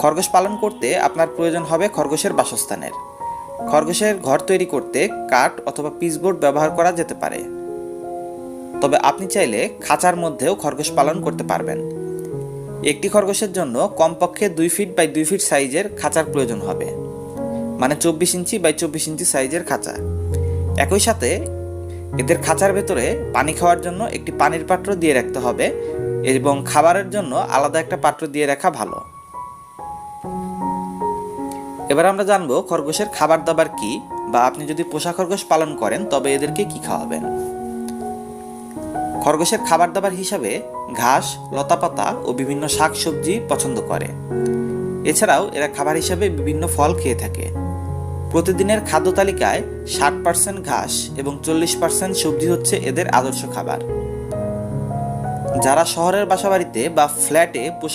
খরগোশ পালন করতে আপনার প্রয়োজন হবে খরগোশের বাসস্থানের। খরগোশের ঘর তৈরি করতে কাঠ অথবা পিচবোর্ড ব্যবহার করা যেতে পারে। তবে আপনি চাইলে খাঁচার মধ্যেও খরগোশ পালন করতে পারবেন। একটি খরগোশের জন্য কমপক্ষে 2 ফিট বাই 2 ফিট সাইজের খাঁচার প্রয়োজন হবে, মানে 24 ইঞ্চি বাই 24 ইঞ্চি সাইজের খাঁচা। একই সাথে এদের খাঁচার ভেতরে পানি খাওয়ার জন্য একটি পানির পাত্র দিয়ে রাখতে হবে এবং খাবারের জন্য আলাদা একটা পাত্র দিয়ে রাখা ভালো। এবার আমরা জানবো খরগোশের খাবার দাবার কি, বা আপনি যদি পোষা খরগোশ পালন করেন তবে এদেরকে কি খাওয়াবেন। খরগোশের খাবার দাবার হিসাবে ঘাস, লতাপাতা ও বিভিন্ন শাক সবজি পছন্দ করে। এছাড়াও এরা খাবার হিসাবে বিভিন্ন ফল খেয়ে থাকে। প্রতিদিনের খাদ্য তালিকায় 60% ঘাস এবং 40% সবজি হচ্ছে এদের আদর্শ খাবার। যারা শহরের বাসাবাড়িতে বা ফ্ল্যাটে পোষা